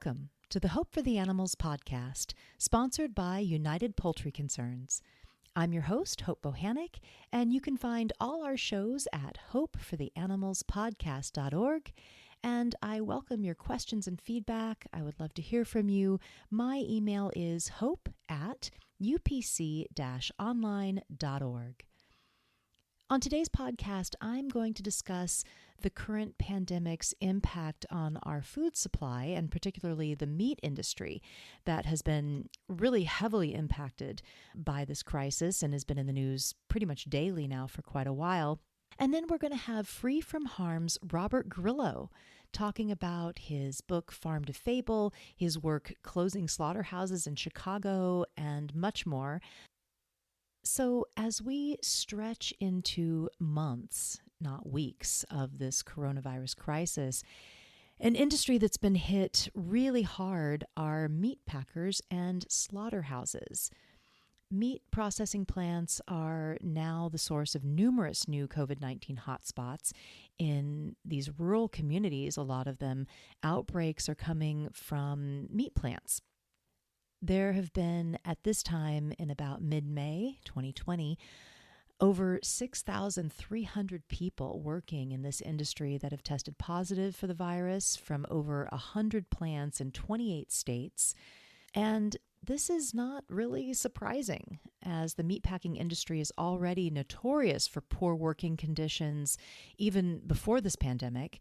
Welcome to the Hope for the Animals podcast, sponsored by United Poultry Concerns. I'm your host, Hope Bohannick, and you can find all our shows at hopefortheanimalspodcast.org. And I welcome your questions and feedback. I would love to hear from you. My email is hope@upc-online.org. On today's podcast, I'm going to discuss the current pandemic's impact on our food supply, and particularly the meat industry that has been really heavily impacted by this crisis and has been in the news pretty much daily now for quite a while. And then we're going to have Free From Harm's Robert Grillo talking about his book Farm to Fable, his work closing slaughterhouses in Chicago, and much more. So as we stretch into months, not weeks, of this coronavirus crisis, an industry that's been hit really hard are meat packers and slaughterhouses. Meat processing plants are now the source of numerous new COVID-19 hotspots in these rural communities. A lot of them, outbreaks are coming from meat plants. There have been, at this time in about mid-May 2020, over 6,300 people working in this industry that have tested positive for the virus from over 100 plants in 28 states. And this is not really surprising, as the meatpacking industry is already notorious for poor working conditions even before this pandemic.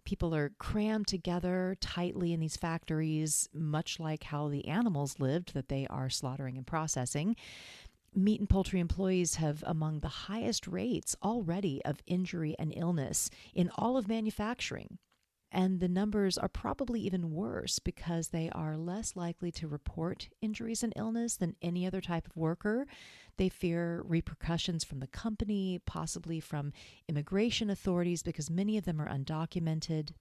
People are crammed together tightly in these factories, much like how the animals lived that they are slaughtering and processing. Meat and poultry employees have among the highest rates already of injury and illness in all of manufacturing. And the numbers are probably even worse because they are less likely to report injuries and illness than any other type of worker. They fear repercussions from the company, possibly from immigration authorities, because many of them are undocumented.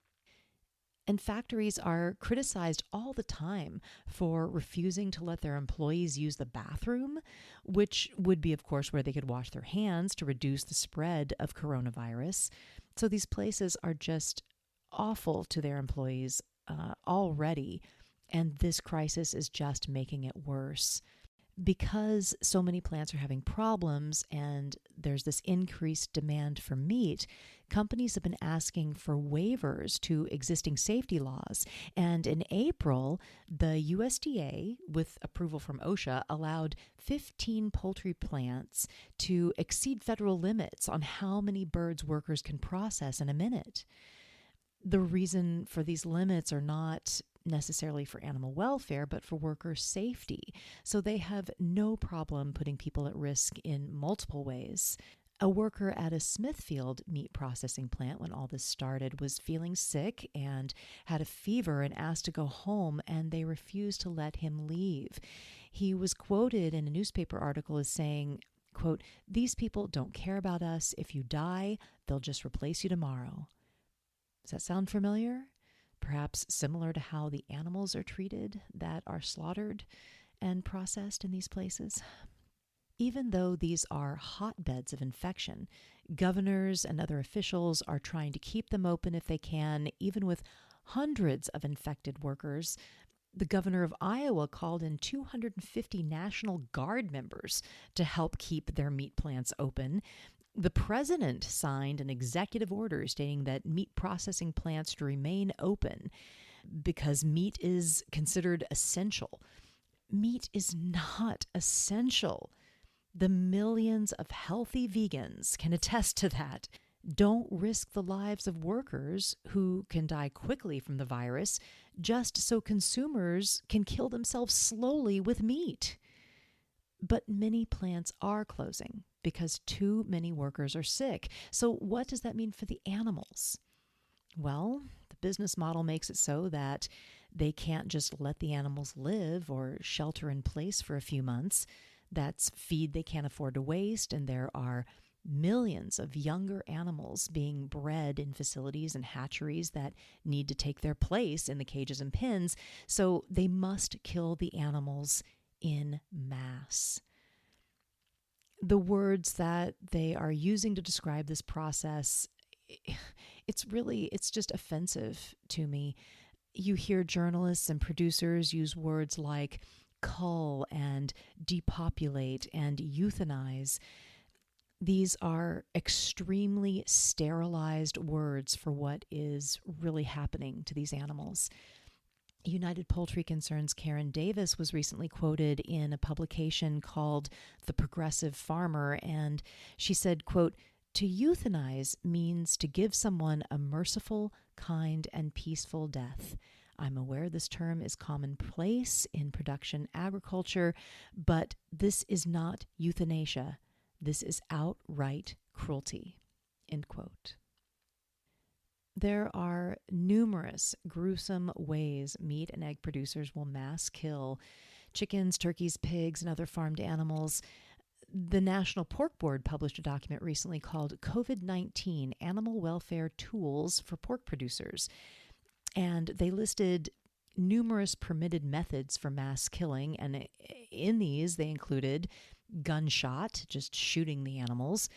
And factories are criticized all the time for refusing to let their employees use the bathroom, which would be, of course, where they could wash their hands to reduce the spread of coronavirus. So these places are just awful to their employees already, and this crisis is just making it worse. Because so many plants are having problems and there's this increased demand for meat, companies have been asking for waivers to existing safety laws. And in April, the USDA, with approval from OSHA, allowed 15 poultry plants to exceed federal limits on how many birds workers can process in a minute. The reason for these limits are not necessarily for animal welfare, but for worker safety. So they have no problem putting people at risk in multiple ways. A worker at a Smithfield meat processing plant, when all this started, was feeling sick and had a fever and asked to go home, and they refused to let him leave. He was quoted in a newspaper article as saying, quote, "These people don't care about us. If you die, they'll just replace you tomorrow." Does that sound familiar? Perhaps similar to how the animals are treated that are slaughtered and processed in these places. Even though these are hotbeds of infection, governors and other officials are trying to keep them open if they can, even with hundreds of infected workers. The governor of Iowa called in 250 National Guard members to help keep their meat plants open. The president signed an executive order stating that meat processing plants to remain open because meat is considered essential. Meat is not essential. The millions of healthy vegans can attest to that. Don't risk the lives of workers who can die quickly from the virus just so consumers can kill themselves slowly with meat. But many plants are closing because too many workers are sick. So what does that mean for the animals? Well, the business model makes it so that they can't just let the animals live or shelter in place for a few months. That's feed they can't afford to waste, and there are millions of younger animals being bred in facilities and hatcheries that need to take their place in the cages and pens, so they must kill the animals in mass. The words that they are using to describe this process, it's just offensive to me. You hear journalists and producers use words like cull and depopulate and euthanize. These are extremely sterilized words for what is really happening to these animals. United Poultry Concerns Karen Davis was recently quoted in a publication called The Progressive Farmer, and she said, quote, "To euthanize means to give someone a merciful, kind, and peaceful death. I'm aware this term is commonplace in production agriculture, but this is not euthanasia. This is outright cruelty." End quote. There are numerous gruesome ways meat and egg producers will mass kill chickens, turkeys, pigs, and other farmed animals. The National Pork Board published a document recently called COVID-19 Animal Welfare Tools for Pork Producers. And they listed numerous permitted methods for mass killing. And in these, they included gunshot, just shooting the animals,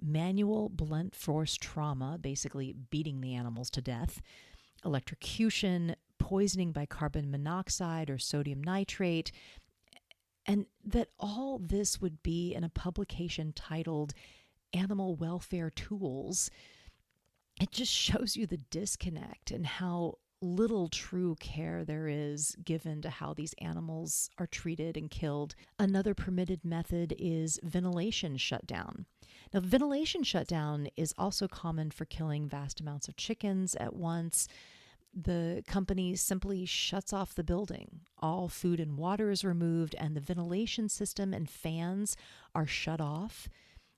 manual blunt force trauma, basically beating the animals to death, electrocution, poisoning by carbon monoxide or sodium nitrate, and that all this would be in a publication titled Animal Welfare Tools. It just shows you the disconnect and how little true care there is given to how these animals are treated and killed. Another permitted method is ventilation shutdown. Now, ventilation shutdown is also common for killing vast amounts of chickens at once. The company simply shuts off the building. All food and water is removed, and the ventilation system and fans are shut off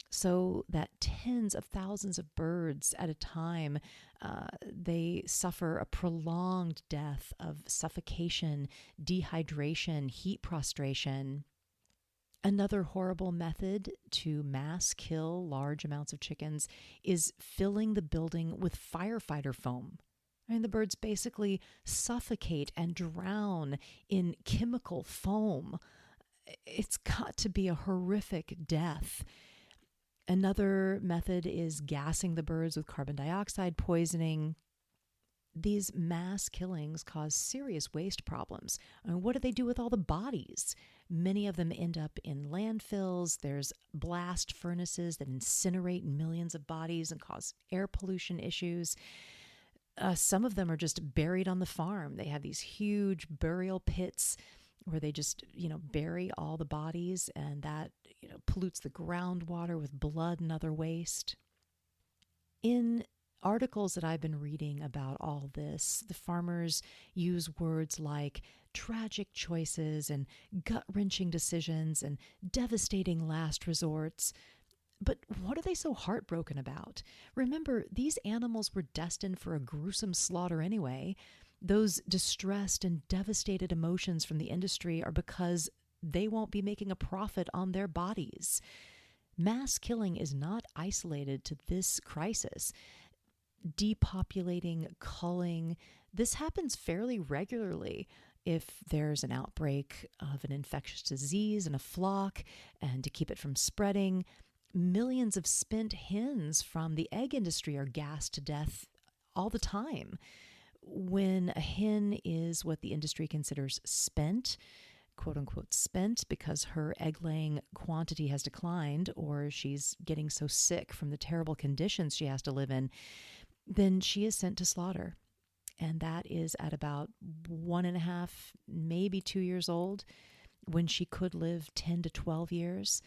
so that tens of thousands of birds at a time, they suffer a prolonged death of suffocation, dehydration, heat prostration. Another horrible method to mass kill large amounts of chickens is filling the building with firefighter foam. I mean, the birds basically suffocate and drown in chemical foam. It's got to be a horrific death. Another method is gassing the birds with carbon dioxide poisoning. These mass killings cause serious waste problems. I mean, what do they do with all the bodies? Many of them end up in landfills. There's blast furnaces that incinerate millions of bodies and cause air pollution issues. Some of them are just buried on the farm. They have these huge burial pits where they just, bury all the bodies, and that, pollutes the groundwater with blood and other waste. In articles that I've been reading about all this, the farmers use words like tragic choices and gut-wrenching decisions and devastating last resorts. But what are they so heartbroken about? Remember, these animals were destined for a gruesome slaughter anyway. Those distressed and devastated emotions from the industry are because they won't be making a profit on their bodies. Mass killing is not isolated to this crisis. Depopulating, culling, this happens fairly regularly. If there's an outbreak of an infectious disease in a flock, and to keep it from spreading, millions of spent hens from the egg industry are gassed to death all the time. When a hen is what the industry considers spent, quote unquote spent, because her egg laying quantity has declined or she's getting so sick from the terrible conditions she has to live in, then she is sent to slaughter. And that is at about 1.5, maybe 2 years old, when she could live 10 to 12 years.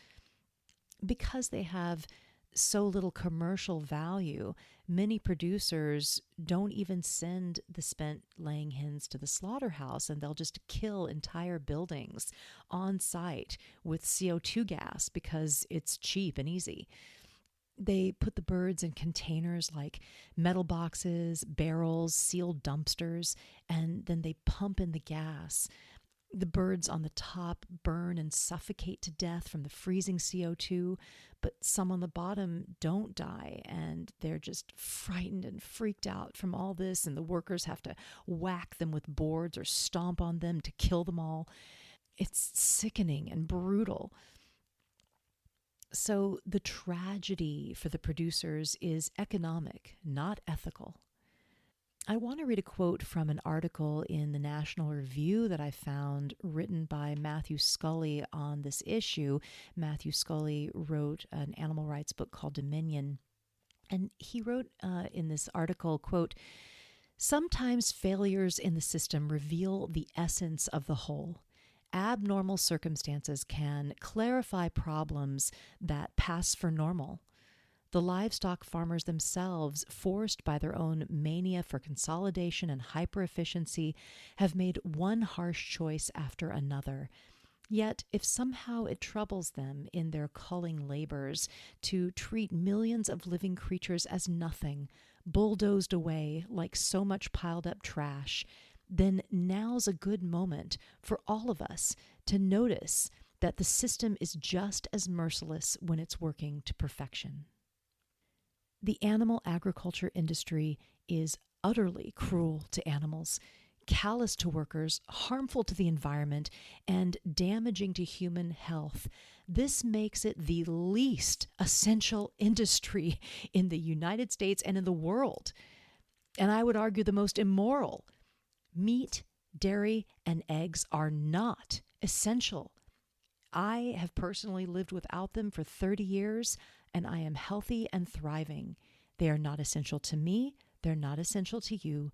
Because they have so little commercial value, many producers don't even send the spent laying hens to the slaughterhouse, and they'll just kill entire buildings on site with CO2 gas because it's cheap and easy. They put the birds in containers like metal boxes, barrels, sealed dumpsters, and then they pump in the gas. The birds on the top burn and suffocate to death from the freezing CO2, but some on the bottom don't die, and they're just frightened and freaked out from all this, and the workers have to whack them with boards or stomp on them to kill them all. It's sickening and brutal. So the tragedy for the producers is economic, not ethical. I want to read a quote from an article in the National Review that I found written by Matthew Scully on this issue. Matthew Scully wrote an animal rights book called Dominion. And he wrote in this article, quote, "Sometimes failures in the system reveal the essence of the whole. Abnormal circumstances can clarify problems that pass for normal. The livestock farmers themselves, forced by their own mania for consolidation and hyper-efficiency, have made one harsh choice after another. Yet, if somehow it troubles them in their culling labors to treat millions of living creatures as nothing, bulldozed away like so much piled up trash, then now's a good moment for all of us to notice that the system is just as merciless when it's working to perfection." The animal agriculture industry is utterly cruel to animals, callous to workers, harmful to the environment, and damaging to human health. This makes it the least essential industry in the United States and in the world. And I would argue the most immoral. Meat, dairy, and eggs are not essential. I have personally lived without them for 30 years, and I am healthy and thriving. They are not essential to me. They're not essential to you.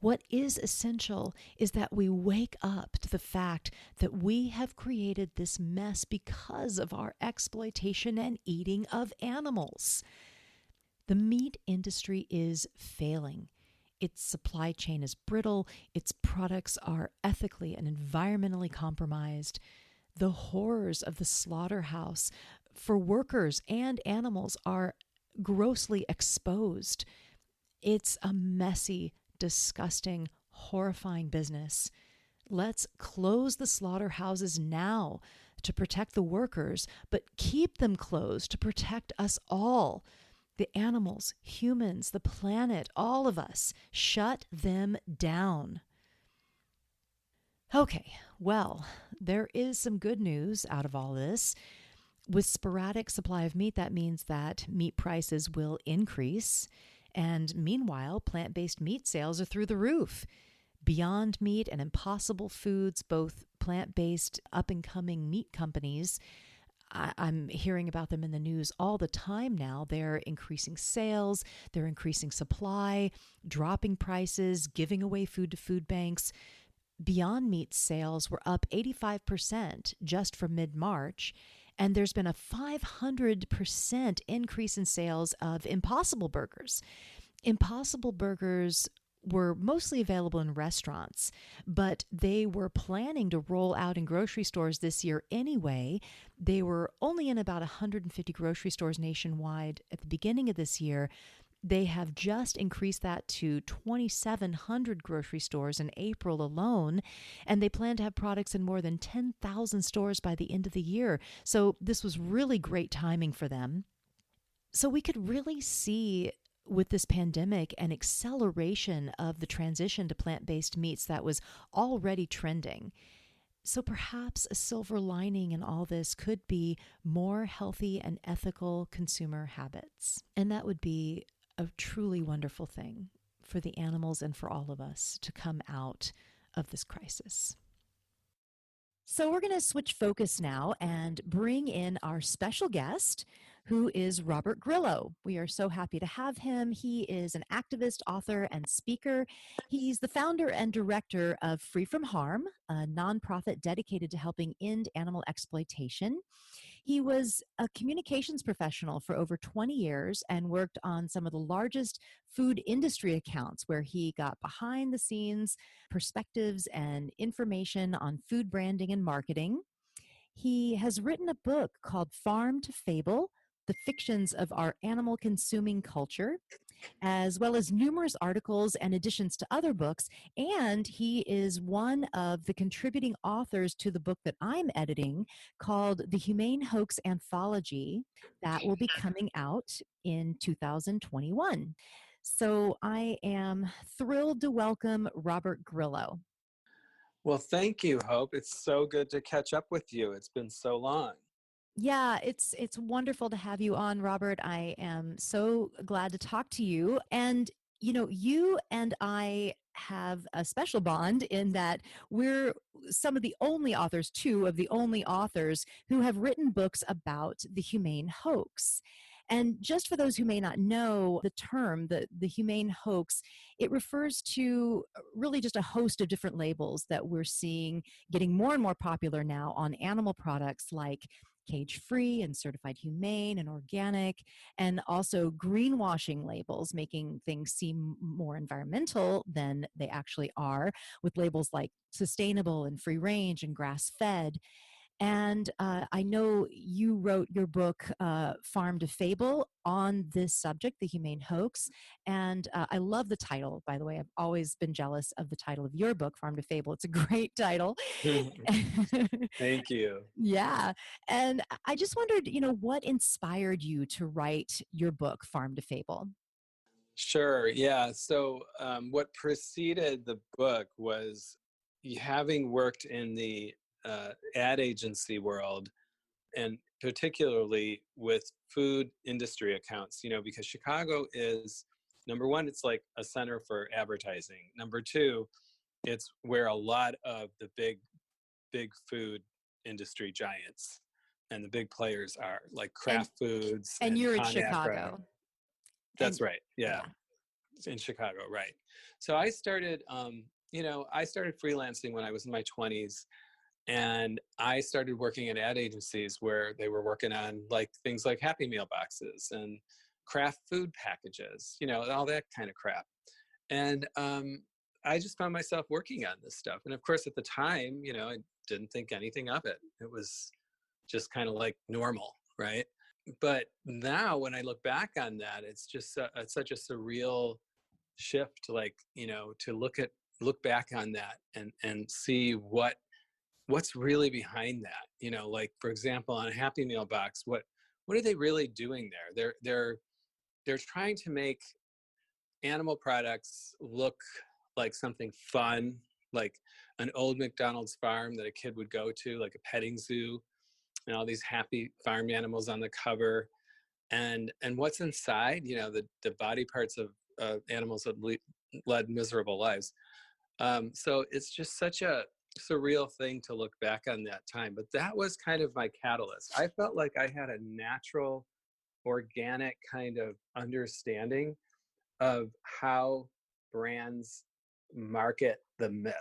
What is essential is that we wake up to the fact that we have created this mess because of our exploitation and eating of animals. The meat industry is failing. Its supply chain is brittle. Its products are ethically and environmentally compromised. The horrors of the slaughterhouse for workers and animals are grossly exposed. It's a messy, disgusting, horrifying business. Let's close the slaughterhouses now to protect the workers, but keep them closed to protect us all. The animals, humans, the planet, all of us. Shut them down. Okay, well, there is some good news out of all this. With sporadic supply of meat, that means that meat prices will increase. And meanwhile, plant-based meat sales are through the roof. Beyond Meat and Impossible Foods, both plant-based up-and-coming meat companies, I'm hearing about them in the news all the time now. They're increasing sales, they're increasing supply, dropping prices, giving away food to food banks. Beyond Meat sales were up 85% just from mid-March, and there's been a 500% increase in sales of Impossible Burgers. Impossible Burgers were mostly available in restaurants, but they were planning to roll out in grocery stores this year anyway. They were only in about 150 grocery stores nationwide at the beginning of this year. They have just increased that to 2,700 grocery stores in April alone, and they plan to have products in more than 10,000 stores by the end of the year. So this was really great timing for them. So we could really see with this pandemic an acceleration of the transition to plant-based meats that was already trending. So perhaps a silver lining in all this could be more healthy and ethical consumer habits. And that would be a truly wonderful thing for the animals and for all of us to come out of this crisis. So we're going to switch focus now and bring in our special guest, who is Robert Grillo. We are so happy to have him. He is an activist, author, and speaker. He's the founder and director of Free From Harm, a nonprofit dedicated to helping end animal exploitation. He was a communications professional for over 20 years and worked on some of the largest food industry accounts where he got behind the scenes perspectives and information on food branding and marketing. He has written a book called Farm to Fable: The Fictions of Our Animal Consuming Culture, as well as numerous articles and additions to other books. And he is one of the contributing authors to the book that I'm editing called The Humane Hoax Anthology, that will be coming out in 2021. So I am thrilled to welcome Robert Grillo. Well, thank you, Hope. It's so good to catch up with you. It's been so long. Yeah, it's wonderful to have you on, Robert. I am so glad to talk to you. And You and I have a special bond in that we're some of the only authors, two of the only authors who have written books about the humane hoax. And just for those who may not know the term, the humane hoax, it refers to really just a host of different labels that we're seeing getting more and more popular now on animal products like cage free and certified humane and organic, and also greenwashing labels, making things seem more environmental than they actually are, with labels like sustainable and free range and grass fed. And I know you wrote your book, Farm to Fable, on this subject, the humane hoax. And I love the title, by the way. I've always been jealous of the title of your book, Farm to Fable. It's a great title. Thank you. Yeah. And I just wondered, what inspired you to write your book, Farm to Fable? Sure. Yeah. So, what preceded the book was having worked in the ad agency world, and particularly with food industry accounts, because Chicago is number one, it's like a center for advertising. Number two, it's where a lot of the big food industry giants and the big players are, like And Kraft Foods and and you're in ConAgra. Chicago. That's And right. Yeah, yeah. in Chicago, right. So I started freelancing when I was in my 20s, and I started working at ad agencies where they were working on like things like Happy Meal boxes and craft food packages, all that kind of crap. And I just found myself working on this stuff. And of course, at the time, I didn't think anything of it. It was just kind of like normal, right? But now when I look back on that, it's just it's such a surreal shift, like, to look back on that and see what's really behind that. Like, for example, on a Happy Meal box, what are they really doing there? They're trying to make animal products look like something fun, like an old McDonald's farm that a kid would go to, like a petting zoo, and all these happy farm animals on the cover. And what's inside, the body parts of animals that led miserable lives. So it's just such a surreal thing to look back on that time. But that was kind of my catalyst. I felt like I had a natural, organic kind of understanding of how brands market the myth,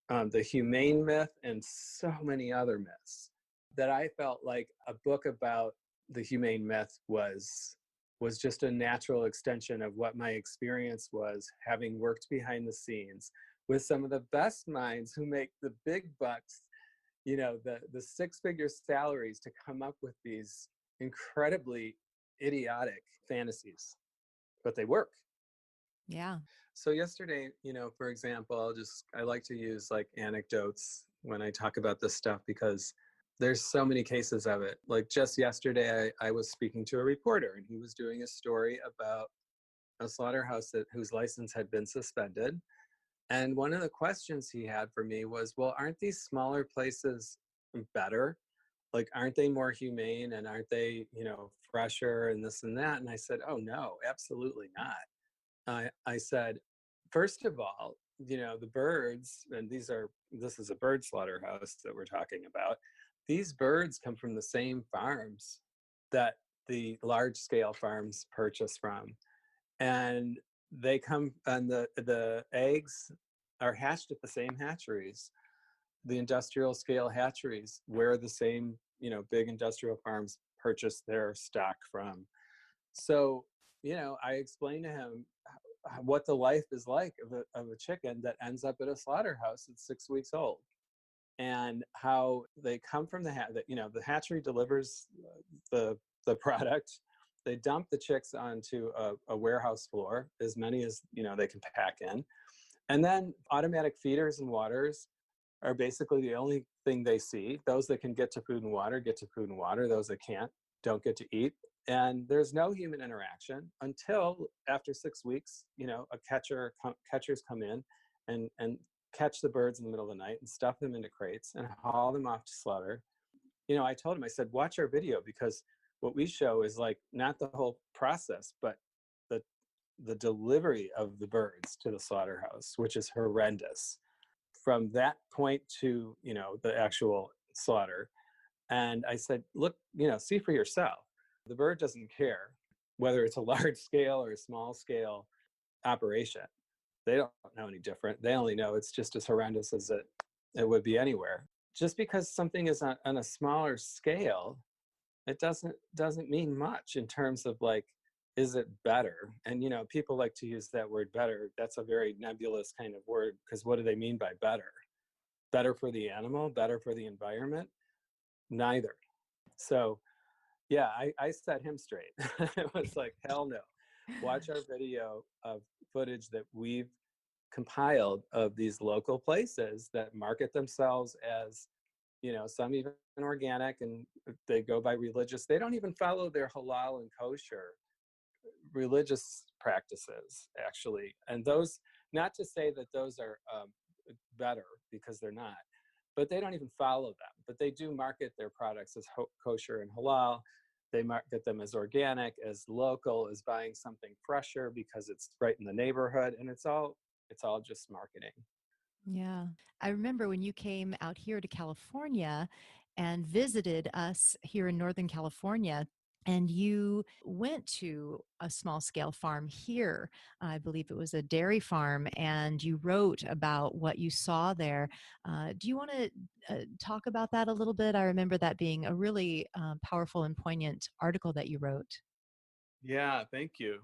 the humane myth, and so many other myths, that I felt like a book about the humane myth was just a natural extension of what my experience was, having worked behind the scenes with some of the best minds who make the big bucks, the six-figure salaries, to come up with these incredibly idiotic fantasies, but they work. Yeah. So yesterday, for example, I like to use like anecdotes when I talk about this stuff, because there's so many cases of it. Like just yesterday, I was speaking to a reporter, and he was doing a story about a slaughterhouse whose license had been suspended. And one of the questions he had for me was, well, aren't these smaller places better? Like, aren't they more humane, and aren't they, fresher and this and that? And I said, oh no, absolutely not. I said, first of all, the birds, and this is a bird slaughterhouse that we're talking about. These birds come from the same farms that the large scale farms purchase from. And they come, and the eggs are hatched at the same hatcheries, the industrial scale hatcheries, where the same, big industrial farms purchase their stock from. So, I explained to him what the life is like of a chicken that ends up at a slaughterhouse at 6 weeks old, and how they come from the hatchery delivers the product. They dump the chicks onto a warehouse floor, as many as they can pack in, and then automatic feeders and waters are basically the only thing they see. Those that can get to food and water get to food and water. Those that can't don't get to eat. And there's no human interaction until after 6 weeks. Catchers come in and catch the birds in the middle of the night and stuff them into crates and haul them off to slaughter. I told him, I said, watch our video, because what we show is like not the whole process, but the the delivery of the birds to the slaughterhouse, which is horrendous. From that point to, the actual slaughter. And I said, look, see for yourself. The bird doesn't care whether it's a large scale or a small scale operation. They don't know any different. They only know it's just as horrendous as it would be anywhere. Just because something is on a smaller scale, it doesn't mean much in terms of like, is it better? And people like to use that word better. That's a very nebulous kind of word, because what do they mean by better? Better for the animal, better for the environment? Neither. So yeah, I set him straight. It was like, hell no. Watch our video of footage that we've compiled of these local places that market themselves as, some even organic, and they go by religious. They don't even follow their halal and kosher religious practices, actually. And those, not to say that those are better, because they're not, but they don't even follow them. But they do market their products as kosher and halal. They market them as organic, as local, as buying something fresher because it's right in the neighborhood. And it's all just marketing. Yeah. I remember when you came out here to California and visited us here in Northern California, and you went to a small scale farm here. I believe it was a dairy farm, and you wrote about what you saw there. Do you want to talk about that a little bit? I remember that being a really powerful and poignant article that you wrote. Yeah, thank you.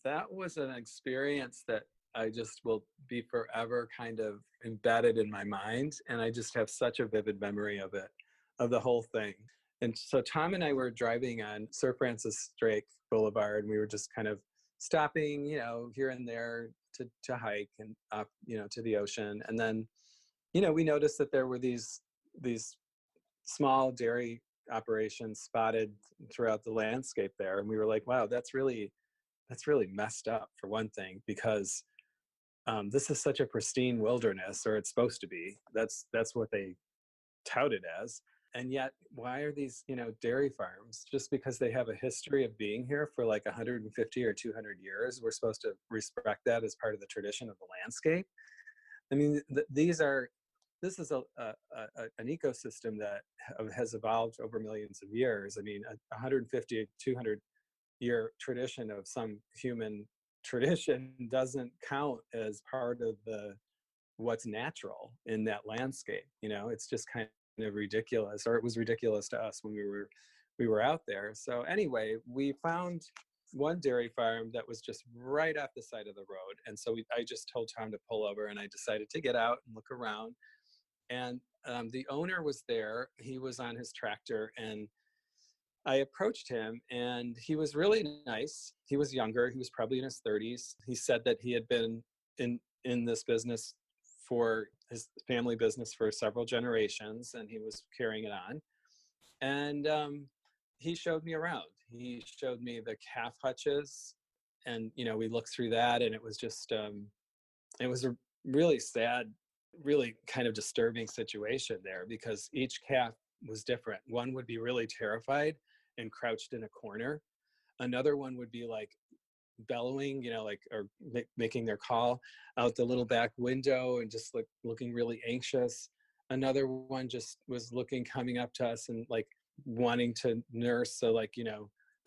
That was an experience that I just will be forever kind of embedded in my mind. And I just have such a vivid memory of it, of the whole thing. And so Tom and I were driving on Sir Francis Drake Boulevard, and we were just kind of stopping, here and there to hike and up, to the ocean. And then, we noticed that there were these small dairy operations spotted throughout the landscape there. And we were like, wow, that's really messed up, for one thing, because this is such a pristine wilderness, or it's supposed to be. That's what they tout it as. And yet, why are these, dairy farms, just because they have a history of being here for like 150 or 200 years, we're supposed to respect that as part of the tradition of the landscape? I mean, this is an ecosystem that has evolved over millions of years. I mean, 150, 200-year tradition of some human tradition doesn't count as part of what's natural in that landscape. It's just kind of ridiculous, or it was ridiculous to us when we were out there. So anyway, we found one dairy farm that was just right off the side of the road. And so I just told Tom to pull over, and I decided to get out and look around. And the owner was there. He was on his tractor, and I approached him, and he was really nice. He was younger. He was probably in his 30s. He said that he had been in this business, for his family business, for several generations, and he was carrying it on. And he showed me around. He showed me the calf hutches, and we looked through that, and it was just it was a really sad, really kind of disturbing situation there, because each calf was different. One would be really terrified and crouched in a corner. Another one would be like bellowing, like, or making their call out the little back window, and just like looking really anxious. Another one just was looking, coming up to us, and like wanting to nurse. So like,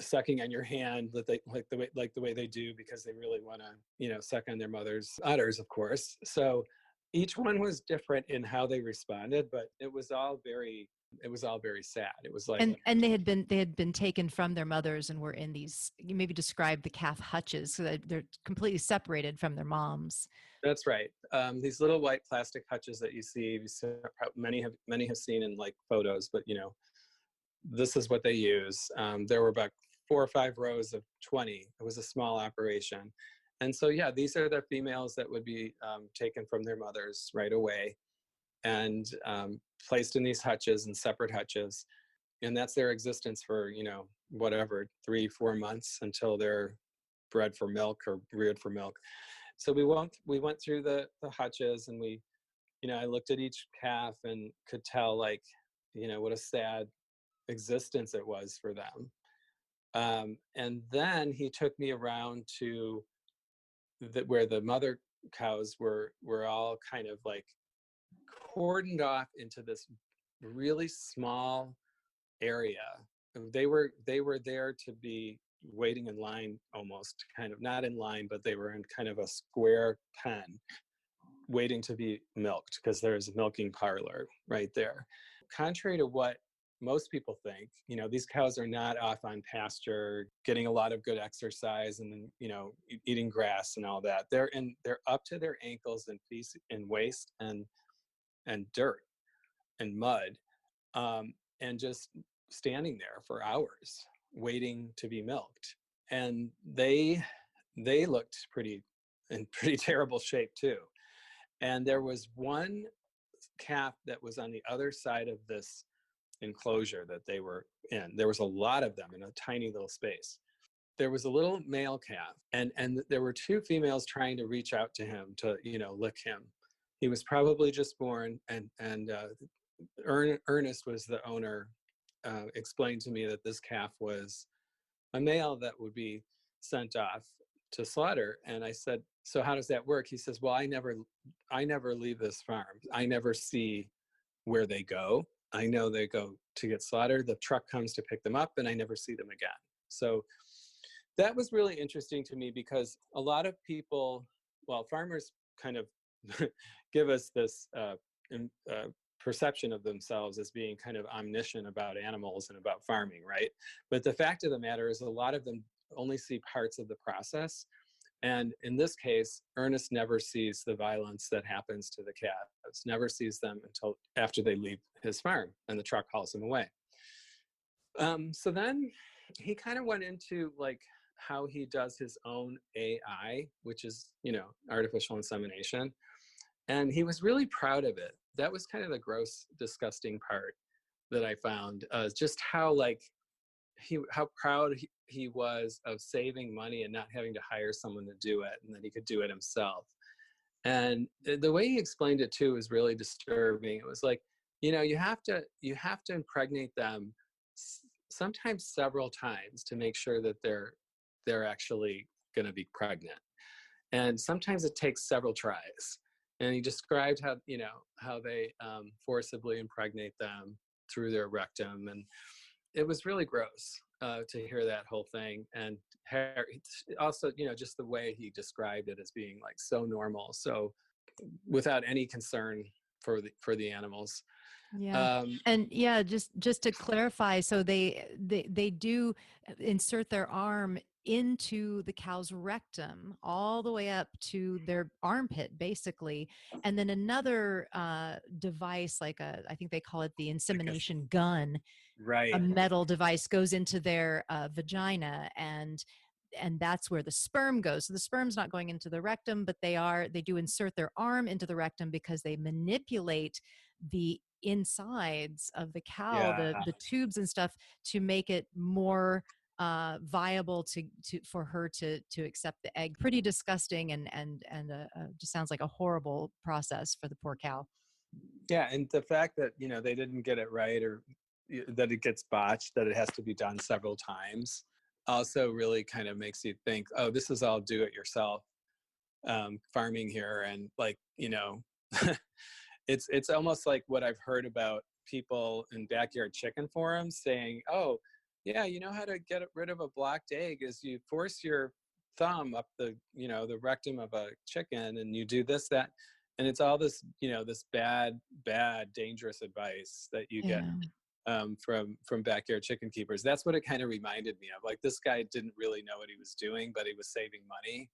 sucking on your hand, that they like the way they do, because they really want to, suck on their mother's udders, of course. So each one was different in how they responded, but it was all very sad. It was like, And they had been taken from their mothers and were in these. You maybe describe the calf hutches, so that they're completely separated from their moms. that's right. These little white plastic hutches that many have seen in like photos, but this is what they use. There were about 4 or 5 rows of 20. It was a small operation. And so, yeah, these are the females that would be taken from their mothers right away, and placed in these hutches, and separate hutches. And that's their existence for, whatever, 3, 4 months, until they're bred for milk or reared for milk. So we went through the hutches, and I looked at each calf and could tell, like, what a sad existence it was for them. And then he took me around to where the mother cows were all kind of like cordoned off into this really small area. They were there to be waiting in line, almost kind of not in line, but they were in kind of a square pen waiting to be milked because there's a milking parlor right there. Contrary to what most people think, these cows are not off on pasture getting a lot of good exercise and then, eating grass and all that. They're up to their ankles in waste and dirt and mud, and just standing there for hours waiting to be milked. And they looked in pretty terrible shape too. And there was one calf that was on the other side of this enclosure that they were in. There was a lot of them in a tiny little space. There was a little male calf, and there were two females trying to reach out to him to lick him. He was probably just born, and Ernest was the owner. Explained to me that this calf was a male that would be sent off to slaughter. And I said, so how does that work? He says, well, I never leave this farm. I never see where they go. I know they go to get slaughtered. The truck comes to pick them up, and I never see them again. So that was really interesting to me because a lot of people, well, farmers kind of give us this perception of themselves as being kind of omniscient about animals and about farming, right? But the fact of the matter is a lot of them only see parts of the process. And in this case, Ernest never sees the violence that happens to the calves, never sees them until after they leave his farm and the truck hauls them away. So then he kind of went into like how he does his own AI, which is, artificial insemination. And he was really proud of it. That was kind of the gross, disgusting part that I found, just how proud he was of saving money and not having to hire someone to do it, and that he could do it himself. And the way he explained it too was really disturbing. It was like, you have to impregnate them sometimes several times to make sure that they're actually going to be pregnant. And sometimes it takes several tries. And he described how they forcibly impregnate them through their rectum. And it was really gross to hear that whole thing. And also, just the way he described it as being like so normal, so without any concern for the animals. Yeah. And yeah, just to clarify, so they do insert their arm into the cow's rectum all the way up to their armpit, basically. And then another device, I think they call it the insemination gun, Right. a metal device goes into their vagina, and that's where the sperm goes. So the sperm's not going into the rectum, but they do insert their arm into the rectum because they manipulate the insides of the cow, Yeah. the tubes and stuff, to make it more viable for her to accept the egg. Pretty disgusting, and just sounds like a horrible process for the poor cow. Yeah, and the fact that they didn't get it right, or that it gets botched, that it has to be done several times, also really kind of makes you think, oh, this is all do it yourself farming here. And like, it's almost like what I've heard about people in backyard chicken forums saying, oh yeah, you know how to get rid of a blocked egg is you force your thumb up the rectum of a chicken, and you do this, that, and it's all this this bad dangerous advice that you get Yeah. from backyard chicken keepers. That's what it kind of reminded me of. Like, this guy didn't really know what he was doing, but he was saving money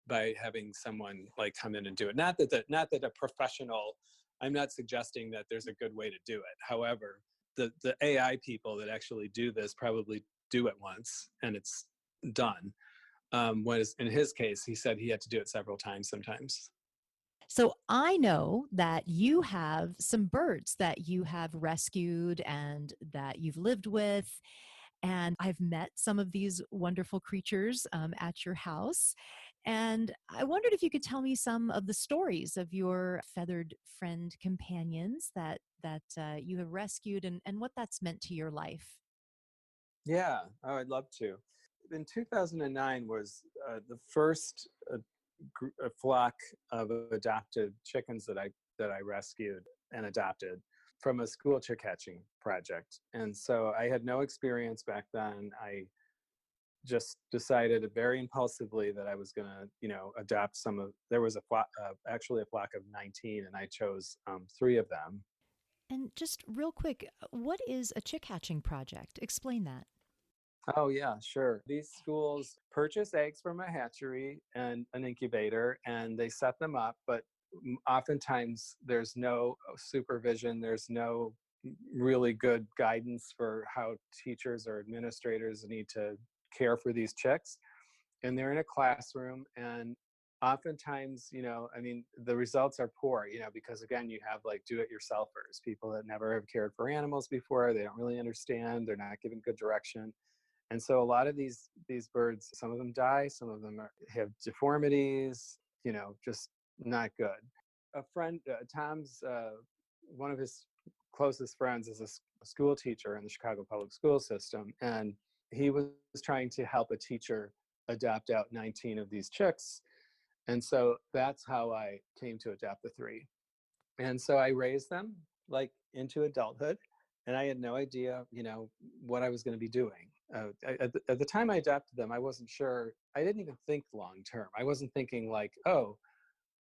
by having someone like come in and do it. Not that a professional, I'm not suggesting that there's a good way to do it. However, the AI people that actually do this probably do it once and it's done. Whereas in his case, he said he had to do it several times sometimes. So I know that you have some birds that you have rescued and that you've lived with. And I've met some of these wonderful creatures at your house. And I wondered if you could tell me some of the stories of your feathered friend companions that you have rescued, and what that's meant to your life. Yeah, oh, I'd love to. In 2009 was the first a flock of adopted chickens that I rescued and adopted from a school chick hatching project. And so I had no experience back then. I just decided very impulsively that I was going to, adopt some of. There was actually a flock of 19, and I chose 3 of them. And just real quick, what is a chick hatching project? Explain that. Oh yeah, sure. These schools purchase eggs from a hatchery and an incubator, and they set them up. But oftentimes, there's no supervision. There's no really good guidance for how teachers or administrators need to care for these chicks. And they're in a classroom, and oftentimes, I mean, the results are poor, because again, you have like do-it-yourselfers, people that never have cared for animals before. They don't really understand. They're not given good direction. And so a lot of these birds, some of them die, some of them have deformities, just not good. A friend, Tom's, one of his closest friends is a school teacher in the Chicago public school system. And he was trying to help a teacher adopt out 19 of these chicks. And so that's how I came to adopt the 3. And so I raised them like into adulthood, and I had no idea, what I was going to be doing. At the time I adopted them, I wasn't sure. I didn't even think long term. I wasn't thinking like, oh,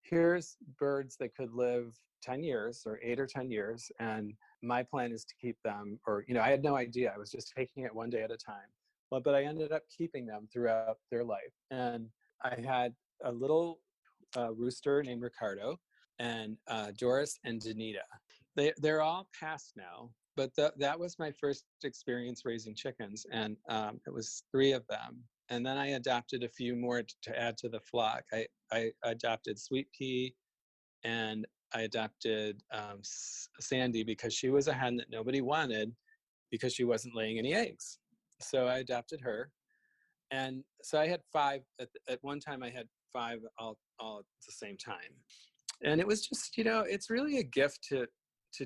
here's birds that could live 10 years or 8 or 10 years, and my plan is to keep them. Or, I had no idea. I was just taking it one day at a time. But I ended up keeping them throughout their life. And I had a little rooster named Ricardo, and Doris and Danita. They're all past now, but that was my first experience raising chickens, and it was 3 of them. And then I adopted a few more to add to the flock. I adopted Sweet Pea, and I adopted Sandy because she was a hen that nobody wanted because she wasn't laying any eggs. So I adopted her. And so I had 5 at one time. I had 5 all at the same time. And it was just, it's really a gift to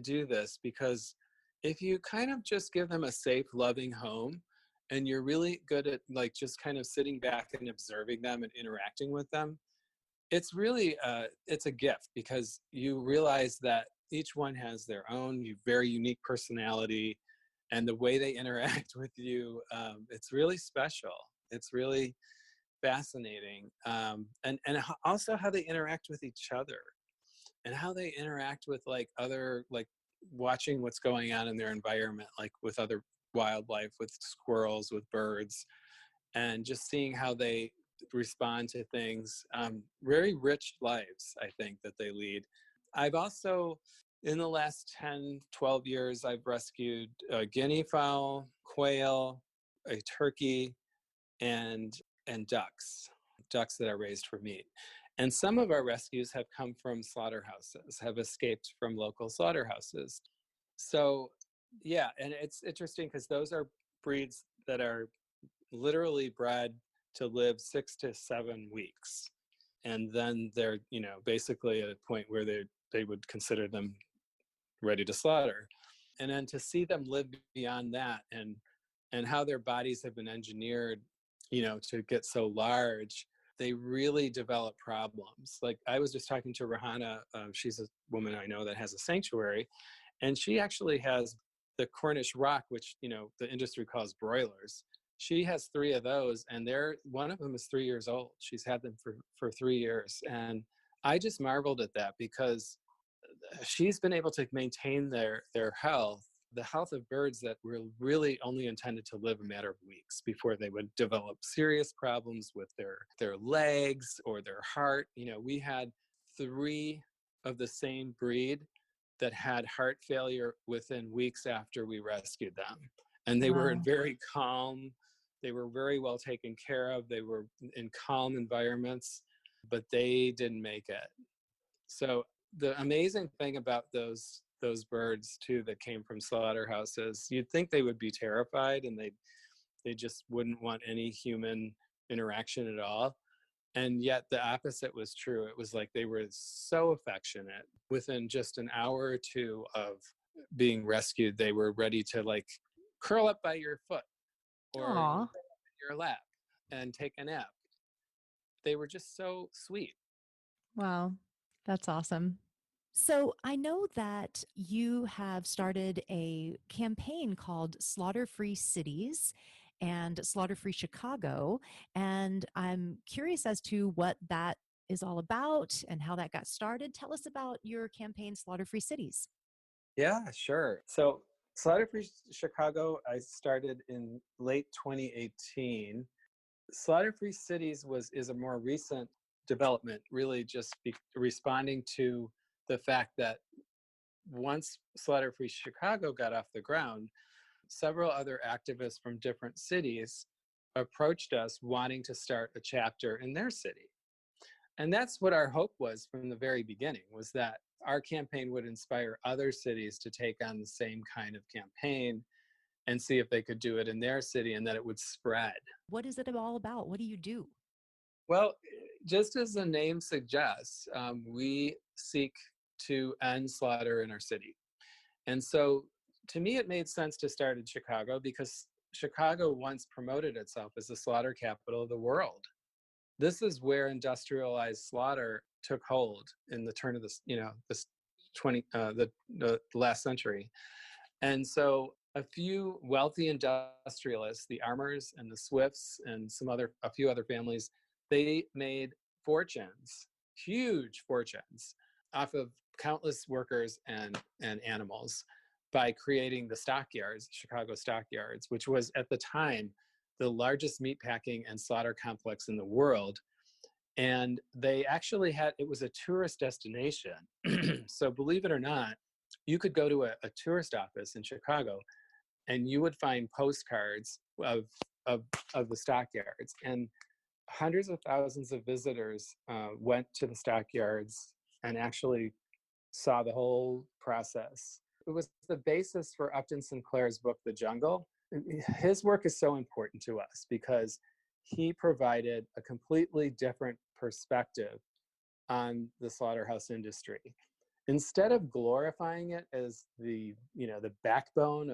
do this, because if you kind of just give them a safe, loving home, and you're really good at like just kind of sitting back and observing them and interacting with them, it's really it's a gift, because you realize that each one has their own very unique personality, and the way they interact with you, it's really special. It's really fascinating, and also how they interact with each other, and how they interact with like other, like watching what's going on in their environment, like with other wildlife, with squirrels, with birds, and just seeing how they respond to things. Very rich lives, I think, that they lead. I've also, in the last 10, 12 years, I've rescued a guinea fowl, quail, a turkey, and ducks that are raised for meat. And some of our rescues have come from slaughterhouses, have escaped from local slaughterhouses. So, yeah, and it's interesting because those are breeds that are literally bred to live 6 to 7 weeks. And then they're, basically at a point where they would consider them ready to slaughter. And then to see them live beyond that, and how their bodies have been engineered, to get so large, they really develop problems. Like I was just talking to Rahana. She's a woman I know that has a sanctuary, and she actually has the Cornish rock, which the industry calls broilers. She has 3 of those, and one of them is 3 years old. She's had them for 3 years, and I just marveled at that, because she's been able to maintain their health, the health of birds that were really only intended to live a matter of weeks before they would develop serious problems with their legs or their heart. We had 3 of the same breed that had heart failure within weeks after we rescued them. And they were in Wow. very calm, they were very well taken care of, they were in calm environments, but they didn't make it. So the amazing thing about those birds too that came from slaughterhouses, you'd think they would be terrified, and they just wouldn't want any human interaction at all. And yet the opposite was true. It was like they were so affectionate. Within just an hour or 2 of being rescued, they were ready to like curl up by your foot or Aw. curl up in your lap and take a nap. they were just so sweet. Wow, that's awesome. So I know that you have started a campaign called Slaughter Free Cities and Slaughter Free Chicago. And I'm curious as to what that is all about and how that got started. Tell us about your campaign, Slaughter Free Cities. Yeah, sure. So Slaughter Free Chicago, I started in late 2018. Slaughter Free Cities is a more recent development, really just responding to the fact that once Slaughter Free Chicago got off the ground, several other activists from different cities approached us wanting to start a chapter in their city. And that's what our hope was from the very beginning, was that our campaign would inspire other cities to take on the same kind of campaign and see if they could do it in their city, and that it would spread. What is it all about? What do you do? Well, just as the name suggests, we seek to end slaughter in our city. And so to me, it made sense to start in Chicago because Chicago once promoted itself as the slaughter capital of the world. This is where industrialized slaughter took hold in the turn of this 20 the last century. And so a few wealthy industrialists, the Armours and the Swifts and a few other families, they made fortunes, huge fortunes, off of countless workers and animals by creating the stockyards, Chicago stockyards, which was at the time the largest meatpacking and slaughter complex in the world. And they actually it was a tourist destination. So believe it or not, you could go to a tourist office in Chicago and you would find postcards of, of the stockyards. And hundreds of thousands of visitors went to the stockyards and actually saw the whole process. It was the basis for Upton Sinclair's book, The Jungle. His work is so important to us because he provided a completely different perspective on the slaughterhouse industry. Instead of glorifying it as the backbone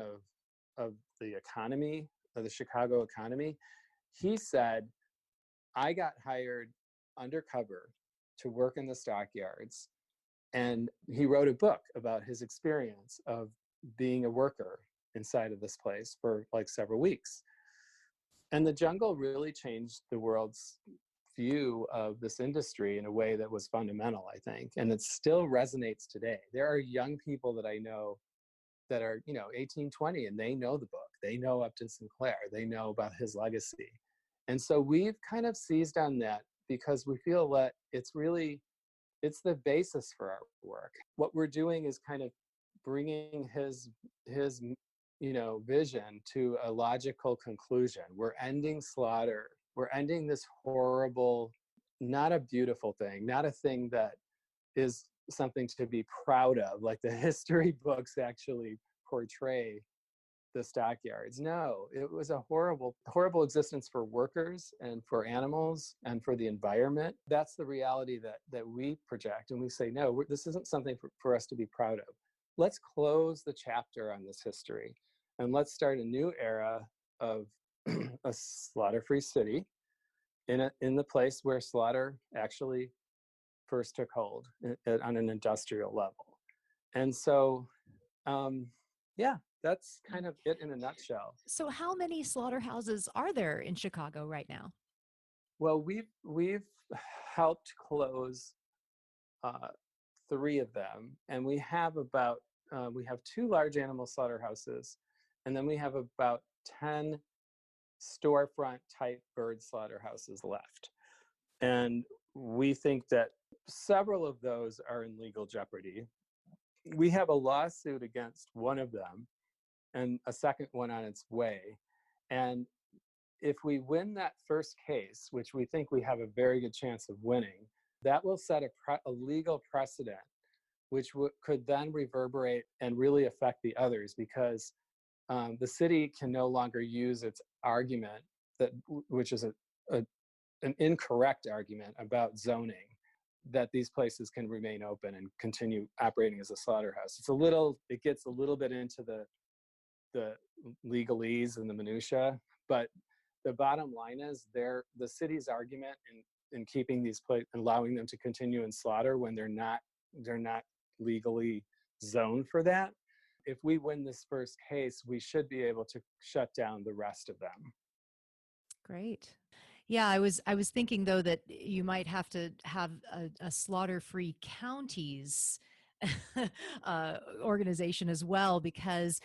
of the economy, of the Chicago economy, he said, I got hired undercover to work in the stockyards. And he wrote a book about his experience of being a worker inside of this place for like several weeks. And the jungle really changed the world's view of this industry in a way that was fundamental, I think. And it still resonates today. There are young people that I know that are, 18, 20, and they know the book. They know Upton Sinclair. They know about his legacy. And so we've kind of seized on that because we feel that it's the basis for our work. What we're doing is kind of bringing his vision to a logical conclusion. We're ending slaughter. We're ending this horrible, not a beautiful thing, not a thing that is something to be proud of, like the history books actually portray the stockyards. No, it was a horrible, horrible existence for workers and for animals and for the environment. That's the reality that we project. And we say, no, this isn't something for us to be proud of. Let's close the chapter on this history and let's start a new era of a slaughter-free city in the place where slaughter actually first took hold on an industrial level. And so, yeah, that's kind of it in a nutshell. So, how many slaughterhouses are there in Chicago right now? Well, we've helped close uh, 3 of them, and we have 2 large animal slaughterhouses, and then we have about 10 storefront type bird slaughterhouses left. And we think that several of those are in legal jeopardy. We have a lawsuit against one of them and a second one on its way. And if we win that first case, which we think we have a very good chance of winning, that will set a legal precedent, which could then reverberate and really affect the others, because the city can no longer use its argument which is an incorrect argument about zoning, that these places can remain open and continue operating as a slaughterhouse. It gets a little bit into the legalese and the minutia, but the bottom line is the city's argument in keeping these allowing them to continue in slaughter when they're not legally zoned for that. If we win this first case, we should be able to shut down the rest of them. Great. Yeah, I was thinking though that you might have to have a slaughter-free counties organization as well, because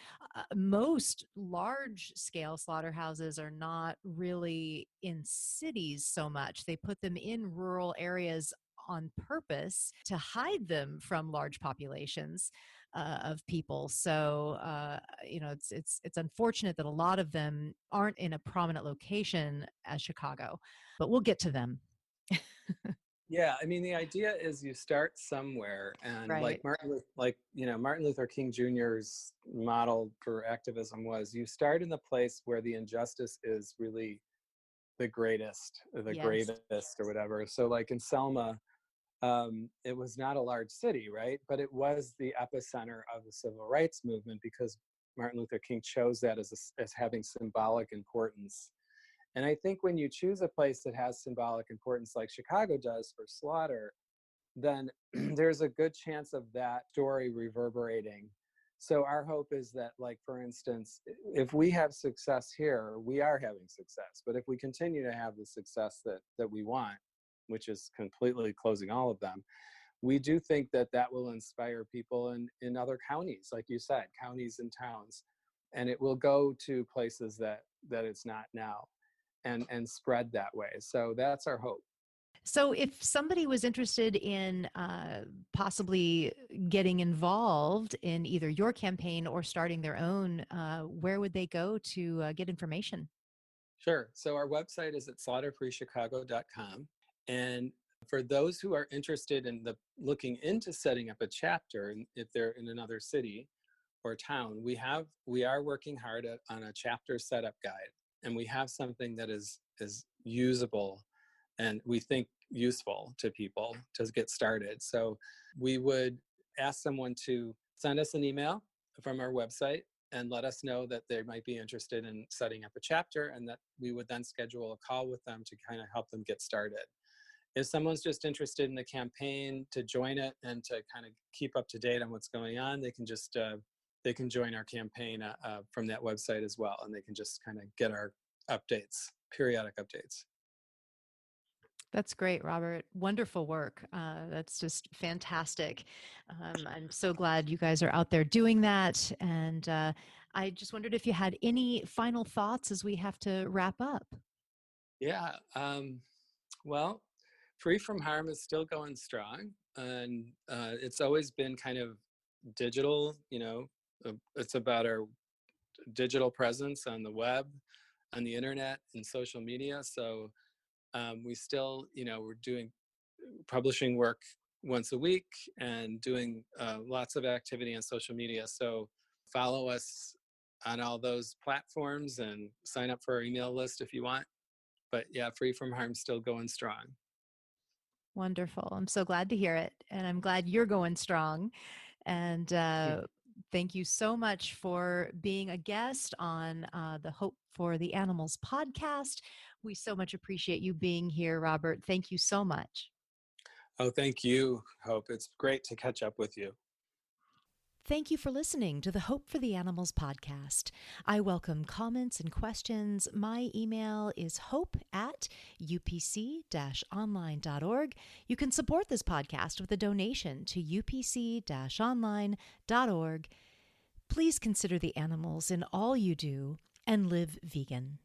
most large-scale slaughterhouses are not really in cities so much. They put them in rural areas on purpose to hide them from large populations of people. So it's unfortunate that a lot of them aren't in a prominent location as Chicago, but we'll get to them. Yeah, I mean, the idea is you start somewhere, and like Right. Martin Luther King Jr.'s model for activism was you start in the place where the injustice is really the greatest, or the Yes. gravest, or whatever. So, like in Selma, it was not a large city, right? But it was the epicenter of the civil rights movement because Martin Luther King chose that as having symbolic importance. And I think when you choose a place that has symbolic importance, like Chicago does for slaughter, then there's a good chance of that story reverberating. So our hope is that, like, for instance, if we have success here, we are having success. But if we continue to have the success that we want, which is completely closing all of them, we do think that will inspire people in other counties, like you said, counties and towns. And it will go to places that it's not now, and spread that way. So that's our hope. So, if somebody was interested in possibly getting involved in either your campaign or starting their own, where would they go to get information? Sure. So our website is at slaughterfreechicago.com. And for those who are interested in looking into setting up a chapter, and if they're in another city or town, we are working hard on a chapter setup guide, and we have something that is usable and we think useful to people to get started. So we would ask someone to send us an email from our website and let us know that they might be interested in setting up a chapter, and that we would then schedule a call with them to kind of help them get started. If someone's just interested in the campaign to join it and to kind of keep up to date on what's going on, they can just they can join our campaign from that website as well, and they can just kind of get our updates, periodic updates. That's great, Robert. Wonderful work. That's just fantastic. I'm so glad you guys are out there doing that. And I just wondered if you had any final thoughts as we have to wrap up. Yeah. Well, Free from Harm is still going strong, and it's always been kind of digital. It's about our digital presence on the web, on the internet, and social media. So we still, we're doing publishing work once a week and doing lots of activity on social media. So follow us on all those platforms and sign up for our email list if you want. But yeah, Free from Harm still going strong. Wonderful. I'm so glad to hear it. And I'm glad you're going strong. And thank you so much for being a guest on the Hope for the Animals podcast. We so much appreciate you being here, Robert. Thank you so much. Oh, thank you, Hope. It's great to catch up with you. Thank you for listening to the Hope for the Animals podcast. I welcome comments and questions. My email is hope@upc-online.org. You can support this podcast with a donation to upc-online.org. Please consider the animals in all you do and live vegan.